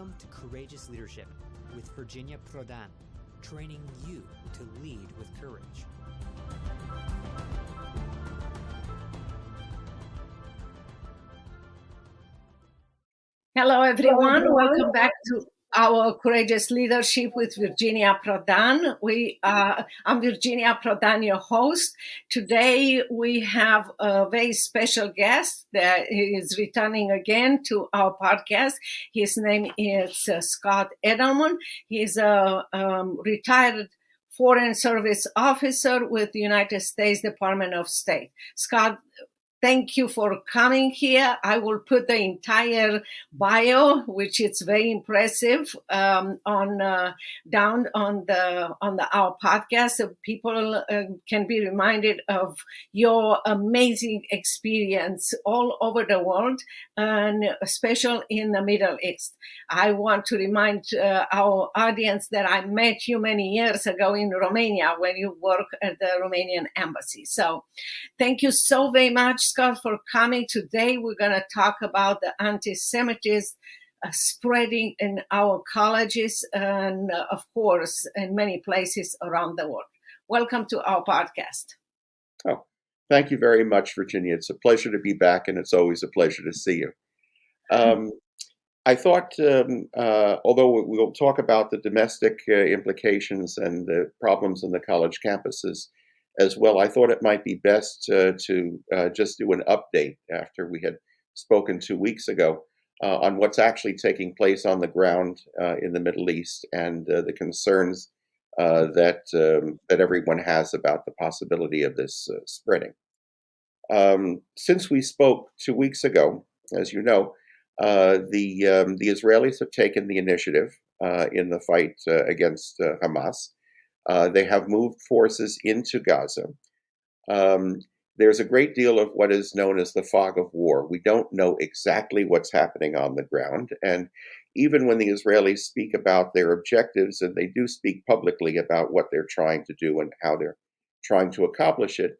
Welcome to Courageous Leadership with Virginia Prodan, training you to lead with courage. Hello, everyone. Welcome back to our Courageous Leadership with Virginia Prodan. I'm Virginia Prodan, your host. Today, we have a very special guest that is returning again to our podcast. His name is Scott Edelman. He's a retired Foreign Service officer with the United States Department of State. Scott, thank you for coming here. I will put the entire bio, which is very impressive, down on our podcast, so people can be reminded of your amazing experience all over the world, and especially in the Middle East. I want to remind our audience that I met you many years ago in Romania when you worked at the Romanian embassy. So thank you so very much, Scott, for coming. Today we're going to talk about the antisemitism spreading in our colleges and, of course, in many places around the world. Welcome to our podcast. Oh, thank you very much, Virginia. It's a pleasure to be back, and it's always a pleasure to see you. I thought, although we'll talk about the domestic implications and the problems in the college campuses as well, I thought it might be best to just do an update after we had spoken 2 weeks ago on what's actually taking place on the ground in the Middle East and the concerns that everyone has about the possibility of this spreading. Since we spoke 2 weeks ago, as you know, the Israelis have taken the initiative in the fight against Hamas. They have moved forces into Gaza. There's a great deal of what is known as the fog of war. We don't know exactly what's happening on the ground. And even when the Israelis speak about their objectives, and they do speak publicly about what they're trying to do and how they're trying to accomplish it,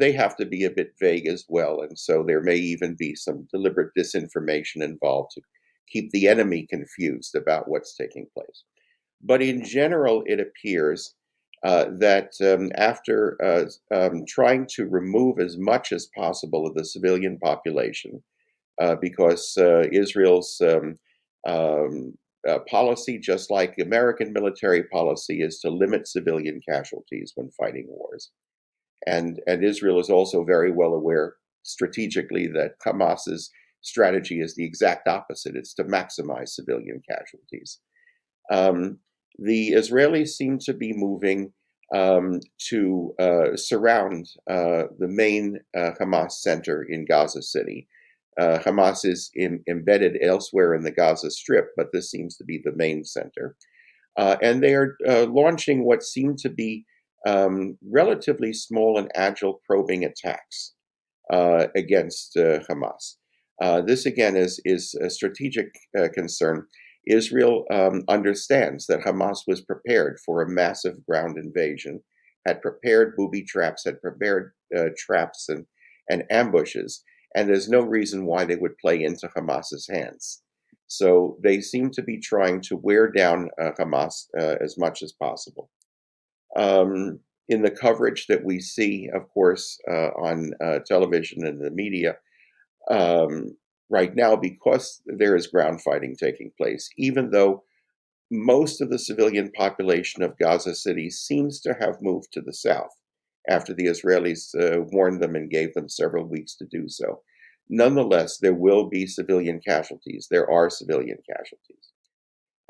they have to be a bit vague as well. And so there may even be some deliberate disinformation involved to keep the enemy confused about what's taking place. But in general, it appears that after trying to remove as much as possible of the civilian population, because Israel's policy, just like American military policy, is to limit civilian casualties when fighting wars. And Israel is also very well aware strategically that Hamas's strategy is the exact opposite. It's to maximize civilian casualties. The Israelis seem to be moving to surround the main Hamas center in Gaza City. Hamas is embedded elsewhere in the Gaza Strip, but this seems to be the main center. And they are launching what seem to be relatively small and agile probing attacks against Hamas. This, again, is a strategic concern. Israel understands that Hamas was prepared for a massive ground invasion, had prepared booby traps, had prepared traps and ambushes, and there's no reason why they would play into Hamas's hands. So they seem to be trying to wear down Hamas as much as possible. In the coverage that we see, of course, on television and the media, right now, because there is ground fighting taking place, even though most of the civilian population of Gaza City seems to have moved to the south after the Israelis warned them and gave them several weeks to do so. Nonetheless, there will be civilian casualties. There are civilian casualties.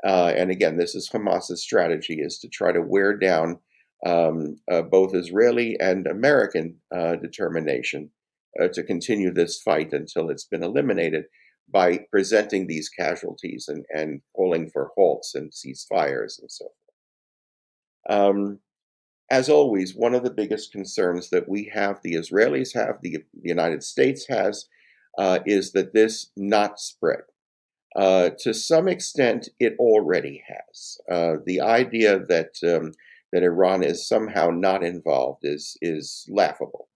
And again, this is Hamas's strategy, is to try to wear down both Israeli and American determination to continue this fight until it's been eliminated by presenting these casualties and calling for halts and ceasefires and so forth. As always, one of the biggest concerns that we have, the Israelis have, the United States has, is that this not spread. To some extent, it already has. The idea that Iran is somehow not involved is laughable.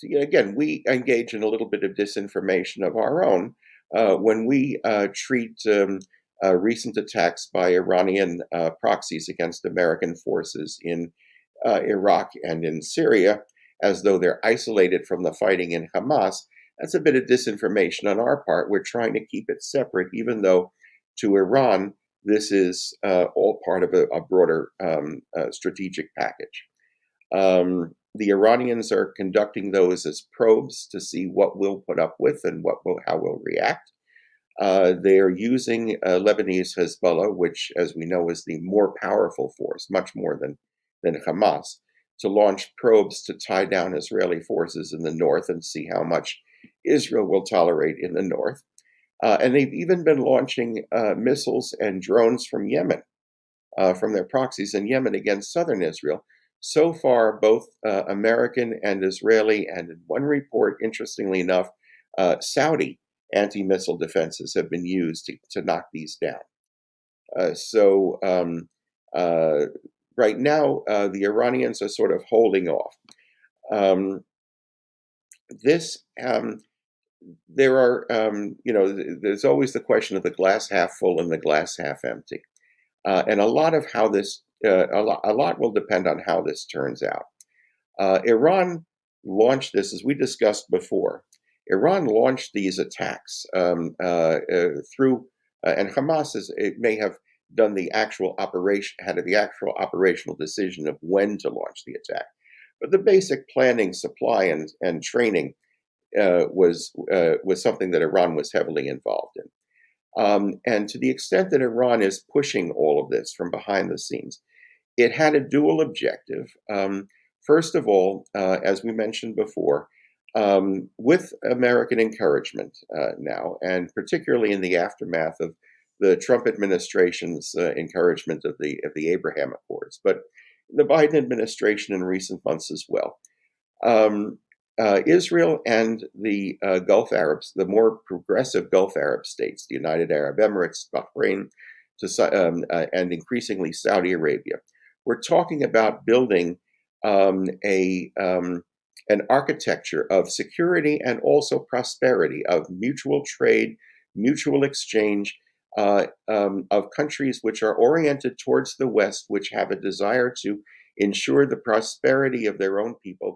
Again, we engage in a little bit of disinformation of our own, when we treat recent attacks by Iranian proxies against American forces in Iraq and in Syria as though they're isolated from the fighting in Hamas, that's a bit of disinformation on our part. We're trying to keep it separate, even though to Iran, this is all part of a broader strategic package. The Iranians are conducting those as probes to see what we'll put up with and how we'll react. They are using Lebanese Hezbollah, which, as we know, is the more powerful force, much more than Hamas, to launch probes to tie down Israeli forces in the north and see how much Israel will tolerate in the north. And they've even been launching missiles and drones from Yemen, from their proxies in Yemen against southern Israel. So far, both American and Israeli, and in one report, interestingly enough, Saudi anti-missile defenses have been used to knock these down. So right now, the Iranians are sort of holding off. There are, there's always the question of the glass half full and the glass half empty. And a lot of how this, a lot will depend on how this turns out. Iran launched this, as we discussed before. Iran launched these attacks through, and Hamas may have done the actual operation, had the actual operational decision of when to launch the attack. But the basic planning, supply, and training was something that Iran was heavily involved in. And to the extent that Iran is pushing all of this from behind the scenes, it had a dual objective. First of all, as we mentioned before, with American encouragement now, and particularly in the aftermath of the Trump administration's encouragement of the Abraham Accords, but the Biden administration in recent months as well. Israel and the Gulf Arabs, the more progressive Gulf Arab states, the United Arab Emirates, Bahrain, and increasingly Saudi Arabia, we're talking about building an architecture of security and also prosperity, of mutual trade, mutual exchange, of countries which are oriented towards the West, which have a desire to ensure the prosperity of their own people.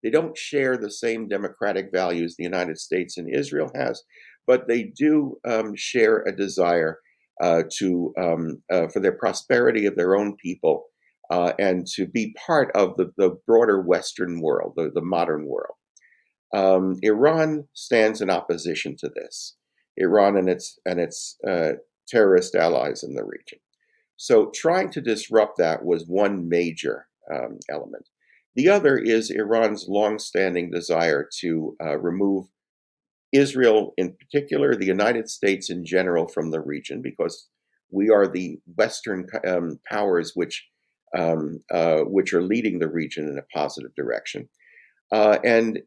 They don't share the same democratic values the United States and Israel has, but they do share a desire for their prosperity of their own people and to be part of the broader Western world, the modern world. Iran stands in opposition to this. Iran and its terrorist allies in the region. So trying to disrupt that was one major element. The other is Iran's longstanding desire to remove Israel in particular, the United States in general, from the region, because we are the Western powers which are leading the region in a positive direction, and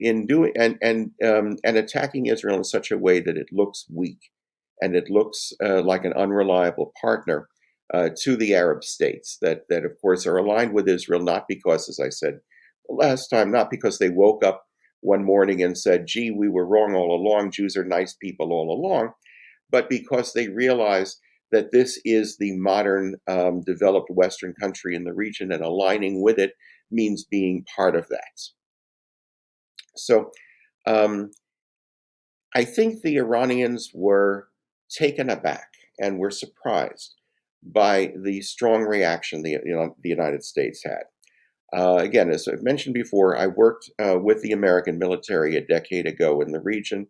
attacking Israel in such a way that it looks weak and it looks like an unreliable partner to the Arab states that of course are aligned with Israel, not because, as I said last time, not because they woke up one morning and said, gee, we were wrong all along, Jews are nice people all along, but because they realize that this is the modern developed Western country in the region, and aligning with it means being part of that. So I think the Iranians were taken aback and were surprised by the strong reaction the United States had. Again, as I've mentioned before, I worked with the American military a decade ago in the region.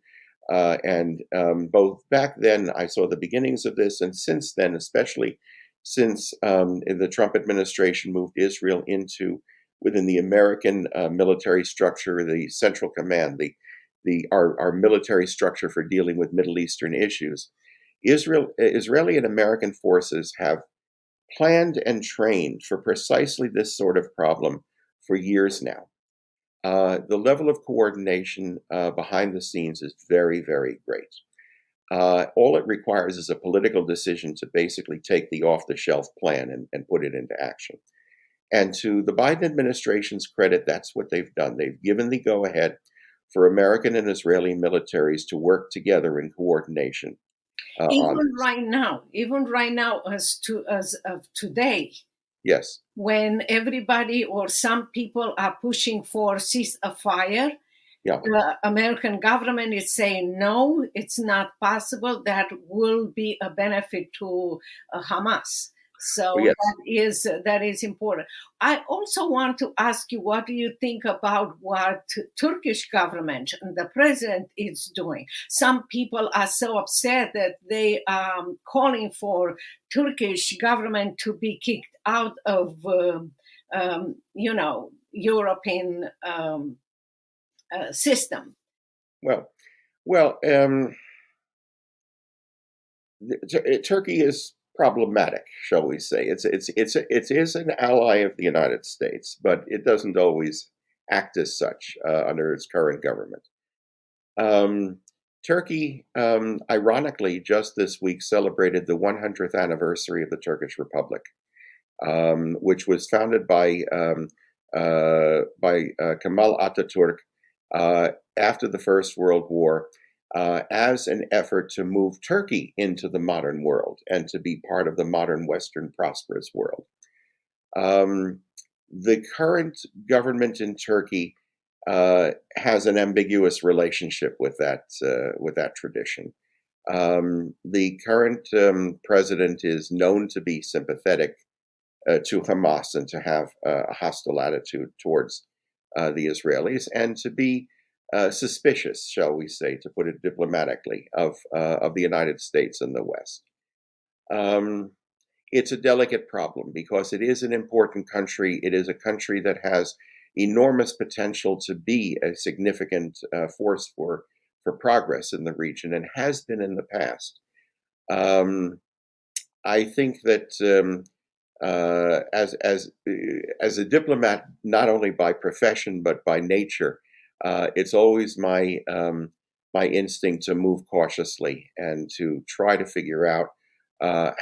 And both back then, I saw the beginnings of this, and since then, especially since the Trump administration moved Israel within the American military structure, the Central Command, our military structure for dealing with Middle Eastern issues, Israeli and American forces have planned and trained for precisely this sort of problem for years now. The level of coordination behind the scenes is very, very great. All it requires is a political decision to basically take the off-the-shelf plan and put it into action. And to the Biden administration's credit, that's what they've done. They've given the go-ahead for American and Israeli militaries to work together in coordination on this. Even right now, as of today, Yes. when everybody or some people are pushing for ceasefire, Yeah. the American government is saying no, it's not possible. That will be a benefit to Hamas. So Yes. that is important. I also want to ask you, what do you think about what Turkish government and the president is doing? Some people are so upset that they are calling for Turkish government to be kicked out of, European system. Well, Turkey is problematic, shall we say? It is an ally of the United States, but it doesn't always act as such under its current government. Turkey, ironically, just this week celebrated the 100th anniversary of the Turkish Republic, which was founded by Kemal Ataturk after the First World War, as an effort to move Turkey into the modern world and to be part of the modern Western prosperous world. The current government in Turkey has an ambiguous relationship with that tradition. The current president is known to be sympathetic to Hamas and to have a hostile attitude towards the Israelis, and to be suspicious, shall we say, to put it diplomatically, of the United States and the West. It's a delicate problem because it is an important country. It is a country that has enormous potential to be a significant force for progress in the region, and has been in the past. I think that as a diplomat, not only by profession but by nature, it's always my instinct to move cautiously and to try to figure out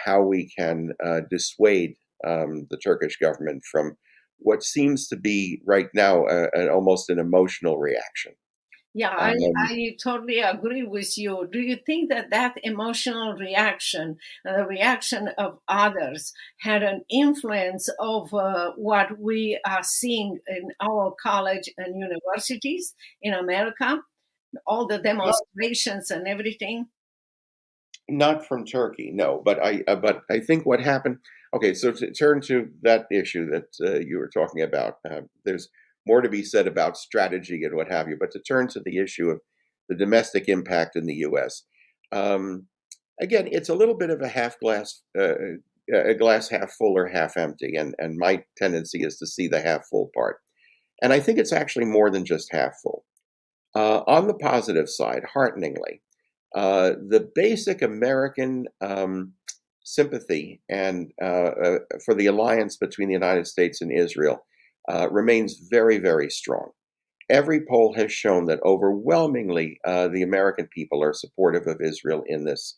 how we can dissuade the Turkish government from what seems to be right now almost an emotional reaction. Yeah, I totally agree with you. Do you think that emotional reaction, the reaction of others, had an influence over what we are seeing in our college and universities in America? All the demonstrations and everything? Not from Turkey, no. But I think what happened. Okay, so to turn to that issue that you were talking about, there's more to be said about strategy and what have you. But to turn to the issue of the domestic impact in the U.S., again, it's a little bit of a glass half full or half empty, and my tendency is to see the half full part. And I think it's actually more than just half full. On the positive side, hearteningly, the basic American sympathy and for the alliance between the United States and Israel remains very, very strong. Every poll has shown that overwhelmingly the American people are supportive of Israel in this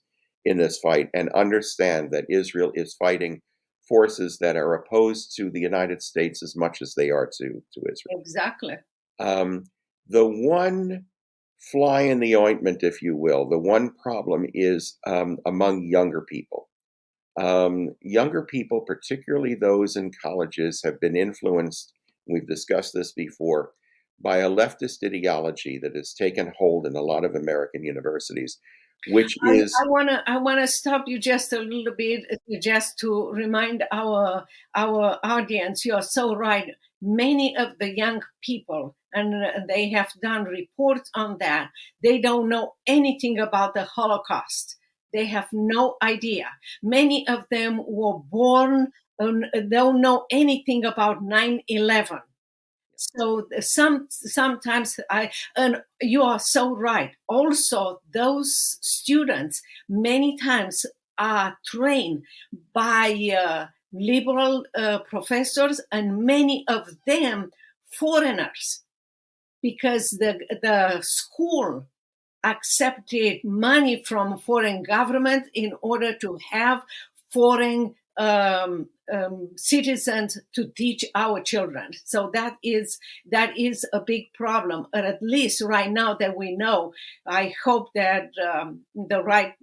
fight, and understand that Israel is fighting forces that are opposed to the United States as much as they are to Israel. Exactly. The one fly in the ointment, if you will, the one problem is among younger people. Younger people, particularly those in colleges, have been influenced, we've discussed this before, by a leftist ideology that has taken hold in a lot of American universities, which is... I wanna stop you just a little bit, just to remind our audience. You are so right. Many of the young people, and they have done reports on that, they don't know anything about the Holocaust. They have no idea. Many of them were born and don't know anything about 9/11. So sometimes and you are so right. Also, those students many times are trained by liberal professors, and many of them foreigners, because the school accepted money from foreign government in order to have foreign citizens to teach our children. So that is a big problem. Or at least right now that we know, I hope that the right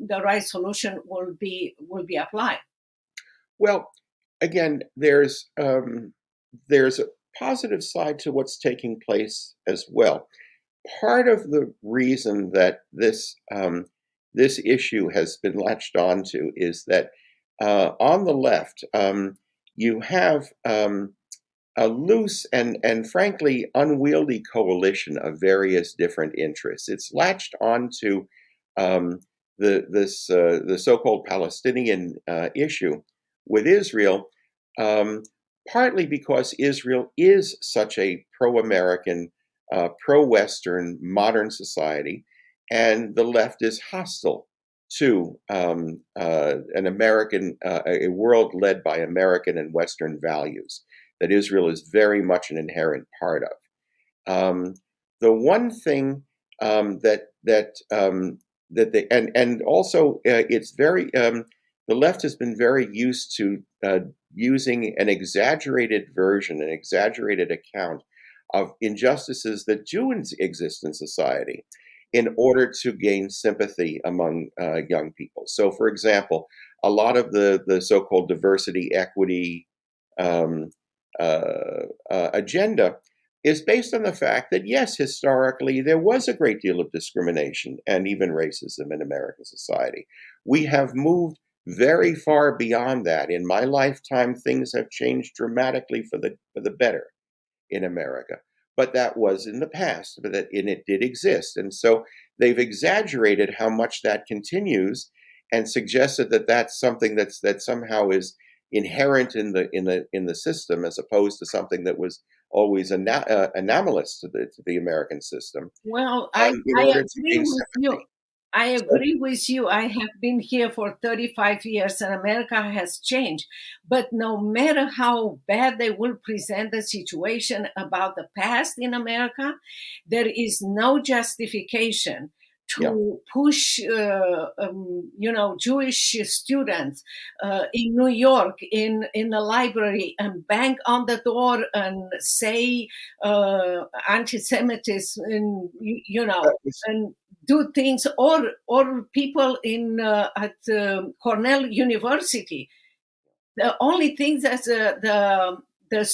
solution will be applied. Well, again, there's a positive side to what's taking place as well. Part of the reason that this issue has been latched onto is that on the left, you have a loose and frankly unwieldy coalition of various different interests. It's latched onto the so-called Palestinian issue with Israel, partly because Israel is such a pro-American, pro-Western, modern society, and the left is hostile to an American, a world led by American and Western values that Israel is very much an inherent part of. The one thing that they and also it's very the left has been very used to using an exaggerated version, an exaggerated account of injustices that do exist in society in order to gain sympathy among young people. So, for example, a lot of the so-called diversity, equity agenda is based on the fact that, yes, historically, there was a great deal of discrimination and even racism in American society. We have moved very far beyond that. In my lifetime, things have changed dramatically for the better in America. But that was in the past, and it did exist. And so they've exaggerated how much that continues and suggested that that's something that somehow is inherent in the system, as opposed to something that was always anomalous to the American system. Well, I agree with you. I agree with you. I have been here for 35 years and America has changed. But no matter how bad they will present the situation about the past in America, there is no justification to push, Jewish students in New York in the library and bang on the door and say antisemitism, and do things, or people at Cornell University. The only thing that the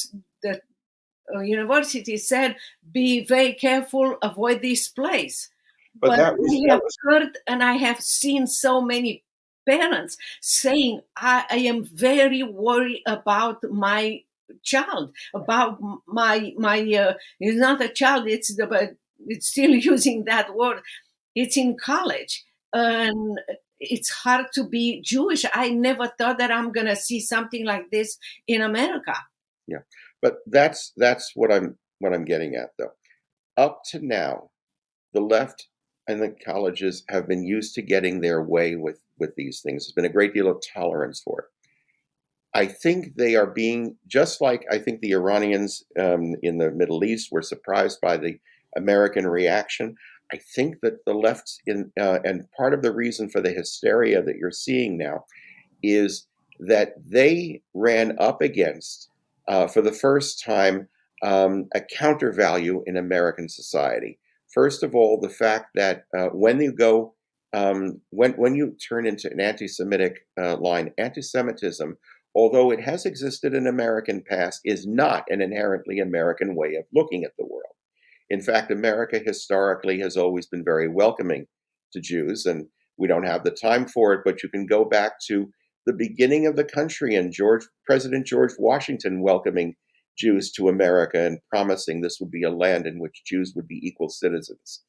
university said, be very careful, avoid this place. But I have heard and I have seen so many parents saying, I am very worried about my child, about my it's not a child, it's still using that word. It's in college, and it's hard to be Jewish. I never thought that I'm going to see something like this in America. Yeah, but that's what I'm getting at, though. Up to now, the left and the colleges have been used to getting their way with these things. There's been a great deal of tolerance for it. I think they are being, just like I think the Iranians in the Middle East were surprised by the American reaction. I think that the left, and part of the reason for the hysteria that you're seeing now is that they ran up against, for the first time, a counter value in American society. First of all, the fact that when you go, when you turn into an anti-Semitic line, anti-Semitism, although it has existed in American past, is not an inherently American way of looking at the world. In fact, America historically has always been very welcoming to Jews, and we don't have the time for it, but you can go back to the beginning of the country and President George Washington welcoming Jews to America and promising this would be a land in which Jews would be equal citizens.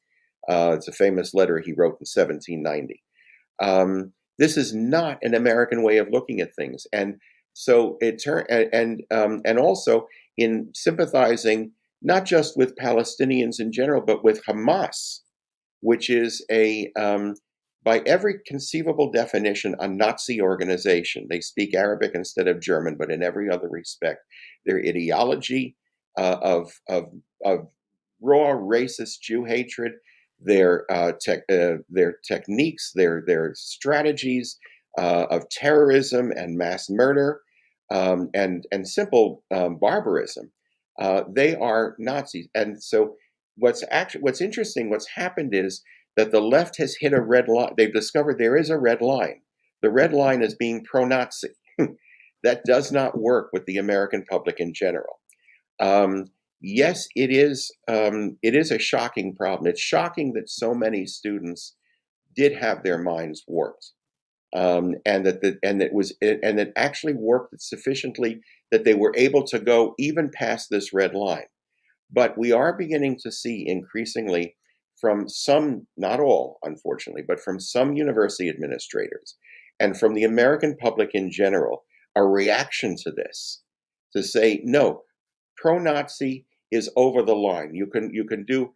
It's a famous letter he wrote in 1790. This is not an American way of looking at things, and so it turned, and also in sympathizing not just with Palestinians in general, but with Hamas, which is by every conceivable definition, a Nazi organization. They speak Arabic instead of German, but in every other respect, their ideology of raw racist Jew hatred, their techniques, their strategies of terrorism and mass murder, and simple barbarism, they are Nazis. And so what's interesting, what's happened is that the left has hit a red line. They've discovered there is a red line. The red line is being pro-Nazi. That does not work with the American public in general. Yes, it is. It is a shocking problem. It's shocking that so many students did have their minds warped, and it actually worked sufficiently that they were able to go even past this red line. But we are beginning to see increasingly from some, not all, unfortunately, but from some university administrators and from the American public in general, a reaction to this to say, no, pro-Nazi is over the line. You can do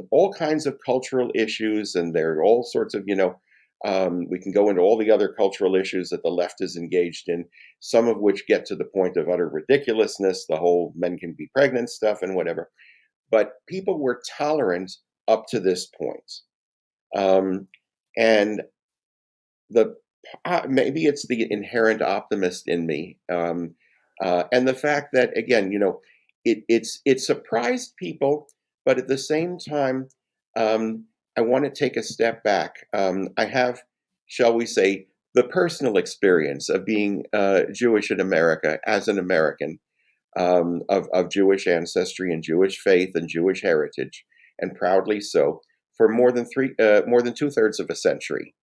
all kinds of cultural issues, and there are all sorts of we can go into all the other cultural issues that the left is engaged in, some of which get to the point of utter ridiculousness, the whole men can be pregnant stuff and whatever. But people were tolerant up to this point, and maybe it's the inherent optimist in me. And the fact that, again, it surprised people, but at the same time, I want to take a step back. I have, shall we say, the personal experience of being Jewish in America as an American, of Jewish ancestry and Jewish faith and Jewish heritage, and proudly so, for more than 2/3 of a century.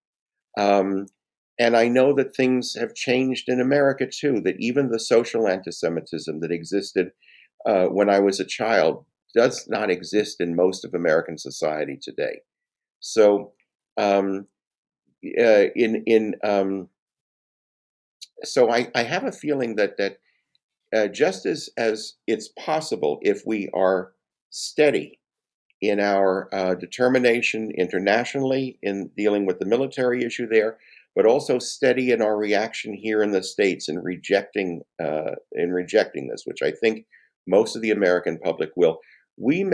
And I know that things have changed in America too, that even the social antisemitism that existed when I was a child does not exist in most of American society today. So, so I have a feeling that just as it's possible, if we are steady in our determination internationally in dealing with the military issue there, but also steady in our reaction here in the States in rejecting this, which I think most of the American public will. This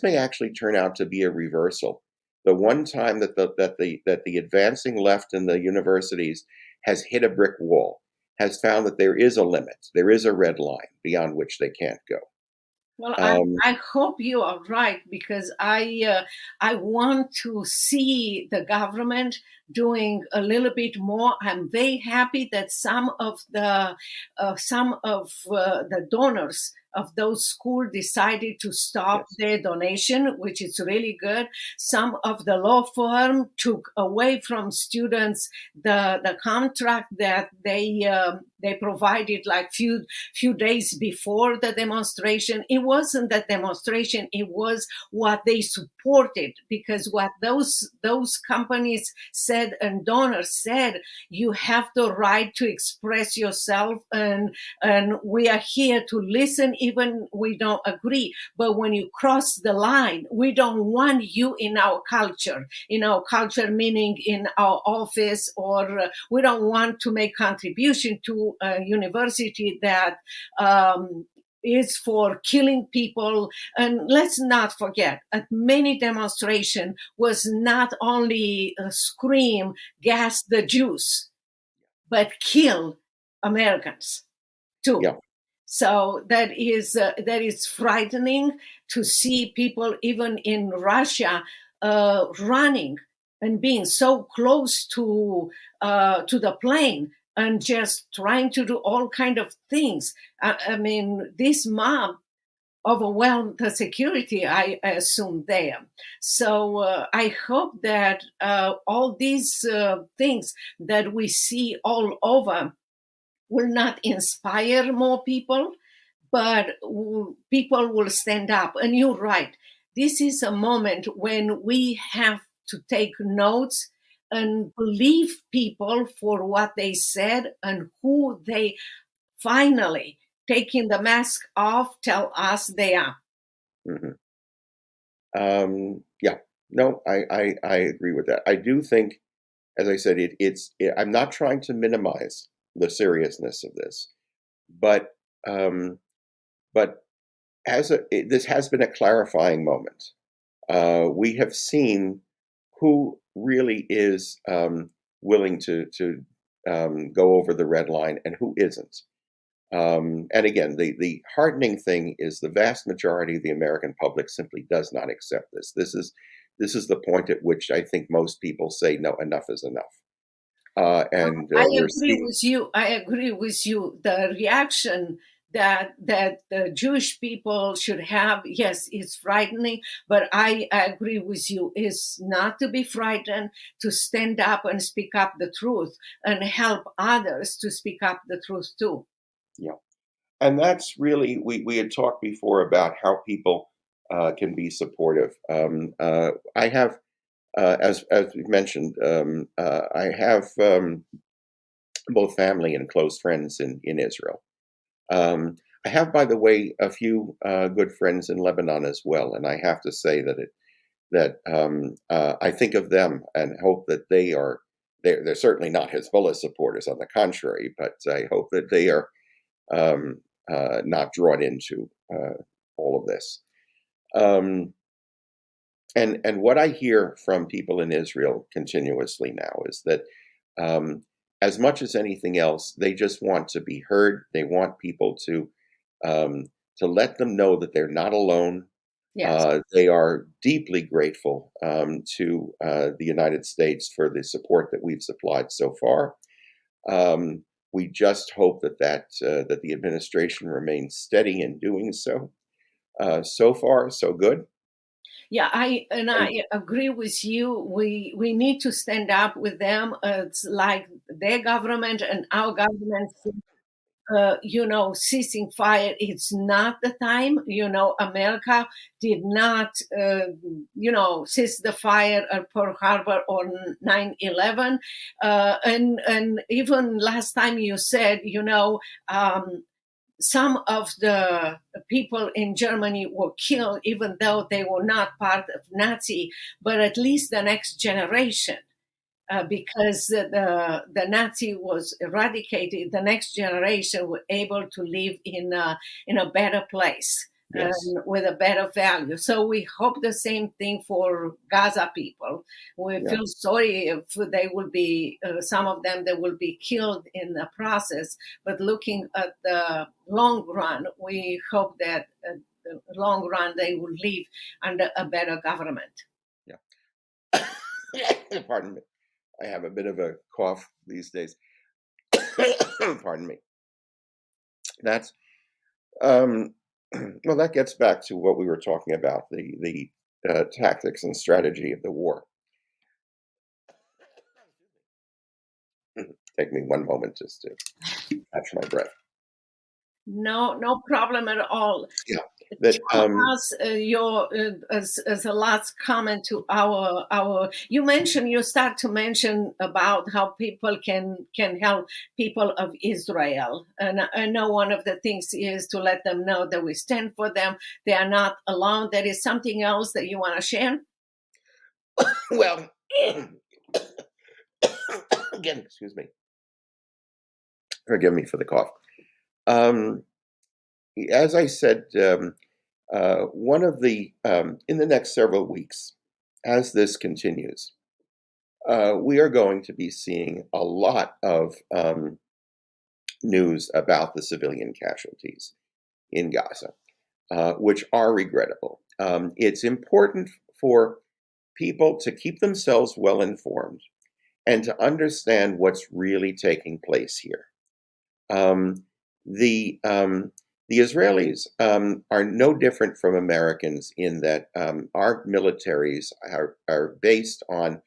may actually turn out to be a reversal. The one time that the advancing left in the universities has hit a brick wall, has found that there is a limit, there is a red line beyond which they can't go. Well, I hope you are right, because I want to see the government doing a little bit more. I'm very happy that some of the donors of those schools decided to stop their donation, which is really good. Some of the law firm took away from students the contract that they provided like few days before the demonstration. It wasn't the demonstration, it was what they supported, because what those companies said and donors said, you have the right to express yourself, and we are here to listen even we don't agree. But when you cross the line, we don't want you in our culture meaning in our office, or we don't want to make contribution to a university that is for killing people. And let's not forget, at many demonstration was not only scream, gas the Jews, but kill Americans too. Yeah. So that is frightening to see people even in Russia running and being so close to the plane and just trying to do all kind of things. I mean, this mob overwhelmed the security, I assume, there. So I hope that all these things that we see all over will not inspire more people, but people will stand up. And you're right. This is a moment when we have to take notes and believe people for what they said and who they finally, taking the mask off, tell us they are. Mm-hmm. Yeah, no, I agree with that. I do think, as I said, I'm not trying to minimize the seriousness of this, but this has been a clarifying moment. We have seen who really is willing to go over the red line and who isn't. And again, the heartening thing is the vast majority of the American public simply does not accept this. This is the point at which I think most people say, no, enough is enough. And I we're agree seeing, with you. I agree with you. The reaction that the Jewish people should have, yes, it's frightening, but I agree with you. It's not to be frightened, to stand up and speak up the truth and help others to speak up the truth too. yeah. And that's really, we had talked before about how people can be supportive. I have, as we mentioned, I have both family and close friends in Israel. I have, by the way, a few good friends in Lebanon as well, and I have to say that I think of them and hope that they're certainly not Hezbollah supporters. On the contrary, but I hope that they are not drawn into all of this. And what I hear from people in Israel continuously now is that as much as anything else, they just want to be heard. They want people to let them know that they're not alone. Yes. They are deeply grateful to the United States for the support that we've supplied so far. We just hope that the administration remains steady in doing so. So far, so good. Yeah, I agree with you. We need to stand up with them. It's like their government and our government, ceasing fire. It's not the time. America did not, cease the fire at Pearl Harbor or 9/11. And even last time you said, some of the people in Germany were killed, even though they were not part of Nazi, but at least the next generation, because the Nazi was eradicated, the next generation were able to live in a better place. Yes. With a better value. So we hope the same thing for Gaza people. We feel sorry if they will be, some of them, they will be killed in the process. But looking at the long run, we hope that the long run they will live under a better government. Yeah. Pardon me. I have a bit of a cough these days. Pardon me. That's well, that gets back to what we were talking about, the tactics and strategy of the war. Take me one moment just to catch my breath. No problem at all. Yeah. That, as a last comment to our you start to mention about how people can help people of Israel, and I know one of the things is to let them know that we stand for them. They are not alone. There is something else that you want to share? Well, again, excuse me. Forgive me for the cough. As I said, one of the in the next several weeks, as this continues, we are going to be seeing a lot of news about the civilian casualties in Gaza, which are regrettable. It's important for people to keep themselves well informed and to understand what's really taking place here. The Israelis are no different from Americans in that our militaries are based on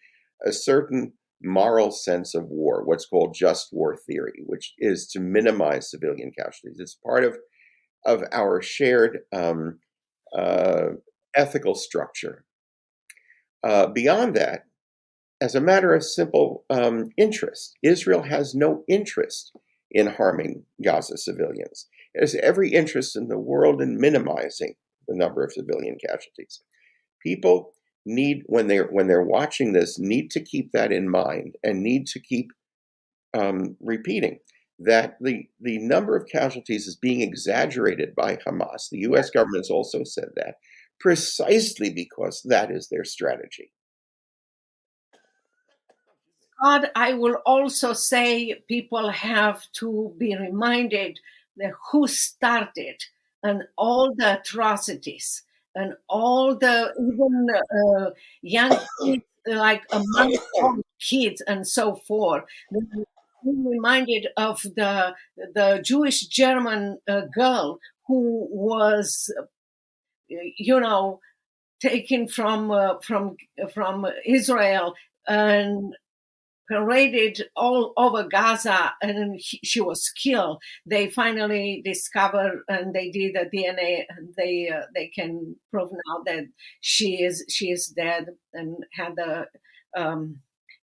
a certain moral sense of war, what's called just war theory, which is to minimize civilian casualties. It's part of our shared ethical structure. Beyond that, as a matter of simple interest, Israel has no interest in harming Gaza civilians. It has every interest in the world in minimizing the number of civilian casualties. People need, when they're watching this, need to keep that in mind and need to keep repeating that the number of casualties is being exaggerated by Hamas. The U.S. government has also said that, precisely because that is their strategy. But I will also say people have to be reminded that who started and all the atrocities and all the even young kids, like a month-old kids and so forth. Be reminded of the Jewish German girl who was, taken from Israel and paraded all over Gaza, and she was killed. They finally discovered, and they did a DNA, and they can prove now that she is dead, and had the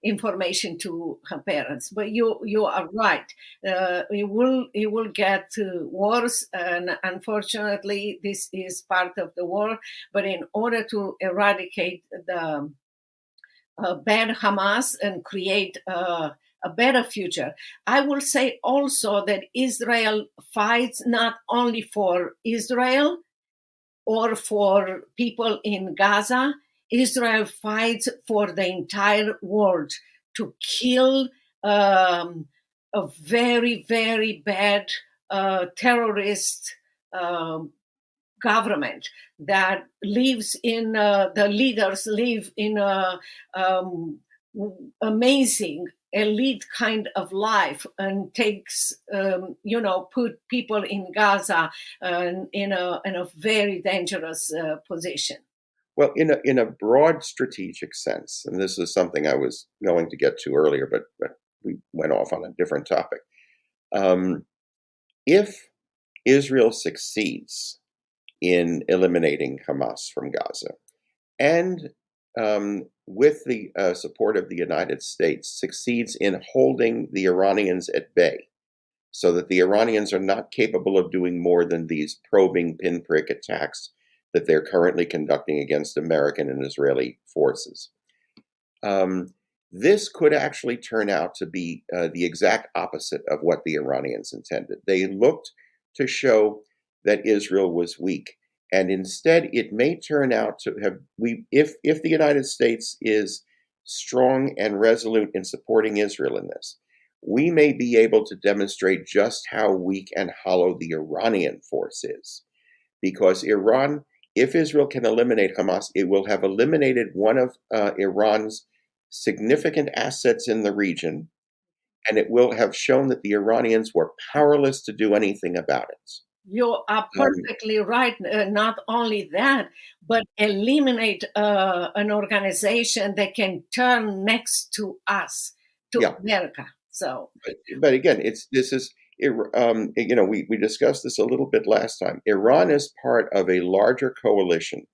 information to her parents. But you are right. It will get worse, and unfortunately, this is part of the war. But in order to eradicate the ban Hamas and create a better future, I will say also that Israel fights not only for Israel or for people in Gaza. Israel fights for the entire world to kill a very, very bad terrorist government that lives in the leaders live in a amazing elite kind of life, and takes put people in Gaza in a very dangerous position. Well, in a broad strategic sense, and this is something I was going to get to earlier, but we went off on a different topic. If Israel succeeds in eliminating Hamas from Gaza, and with the support of the United States, succeeds in holding the Iranians at bay, so that the Iranians are not capable of doing more than these probing pinprick attacks that they're currently conducting against American and Israeli forces. This could actually turn out to be the exact opposite of what the Iranians intended. They looked to show that Israel was weak, and instead it may turn out to have, if the United States is strong and resolute in supporting Israel in this, we may be able to demonstrate just how weak and hollow the Iranian force is. Because Iran, if Israel can eliminate Hamas, it will have eliminated one of Iran's significant assets in the region, and it will have shown that the Iranians were powerless to do anything about it. You are perfectly right. Not only that, but eliminate an organization that can turn next to us, to America. So, but again, we discussed this a little bit last time. Iran is part of a larger coalition.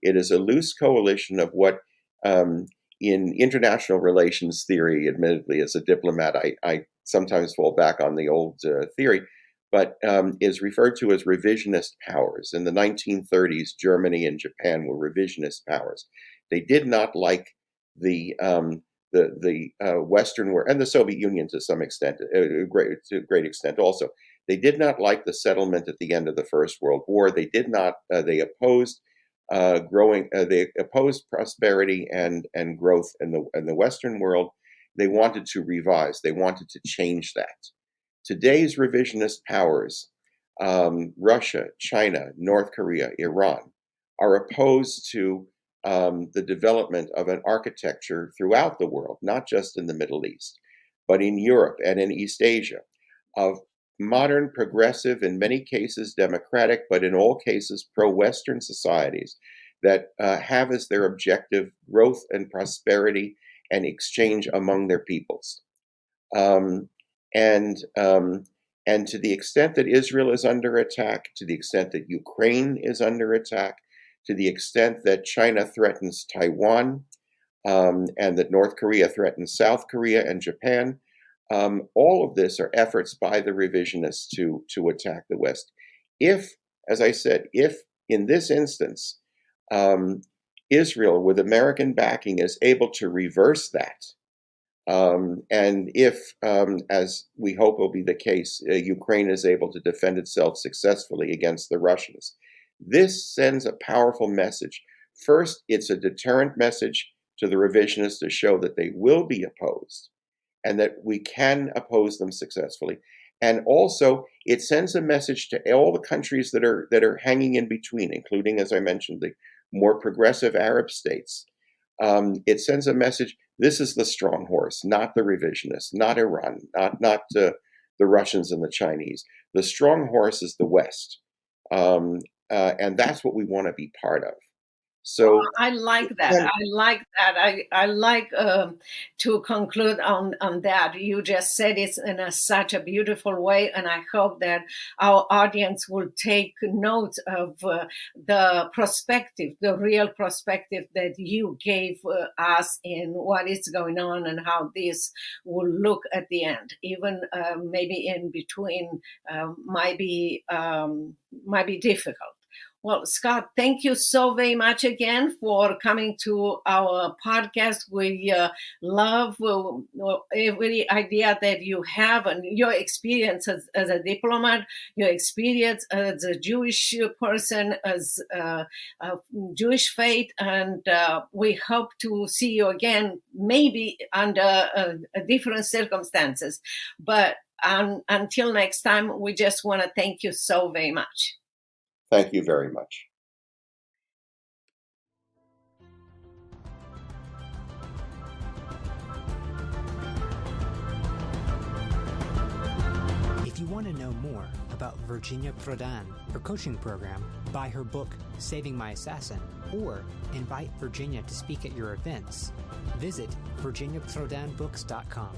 It is a loose coalition of what, in international relations theory, admittedly, as a diplomat, I sometimes fall back on the old theory, but is referred to as revisionist powers. In the 1930s, Germany and Japan were revisionist powers. They did not like the Western world, and the Soviet Union to some extent, to a great extent also. They did not like the settlement at the end of the First World War. They did not. They opposed They opposed prosperity and growth in the Western world. They wanted to revise. They wanted to change that. Today's revisionist powers, Russia, China, North Korea, Iran, are opposed to the development of an architecture throughout the world, not just in the Middle East, but in Europe and in East Asia, of modern, progressive, in many cases democratic, but in all cases pro-Western societies that have as their objective growth and prosperity and exchange among their peoples. And to the extent that Israel is under attack, to the extent that Ukraine is under attack, to the extent that China threatens Taiwan, and that North Korea threatens South Korea and Japan, all of this are efforts by the revisionists to attack the West. If, as I said, if in this instance, Israel with American backing is able to reverse that, and if, as we hope will be the case, Ukraine is able to defend itself successfully against the Russians, this sends a powerful message. First, it's a deterrent message to the revisionists to show that they will be opposed. and that we can oppose them successfully. And also, it sends a message to all the countries that are hanging in between, including, as I mentioned, the more progressive Arab states. It sends a message: this is the strong horse, not the revisionists, not Iran, not the Russians and the Chinese. The strong horse is the West, and that's what we want to be part of. So I like that. I like to conclude on that. You just said it in such a beautiful way, and I hope that our audience will take note of the perspective, the real perspective that you gave us in what is going on and how this will look at the end. Even maybe in between might be difficult. Well, Scott, thank you so very much again for coming to our podcast. We love every idea that you have and your experience as a diplomat, your experience as a Jewish person, as a Jewish faith, and we hope to see you again, maybe under different circumstances. But until next time, we just want to thank you so very much. Thank you very much. If you want to know more about Virginia Prodan, her coaching program, buy her book, Saving My Assassin, or invite Virginia to speak at your events, visit virginiaprodanbooks.com.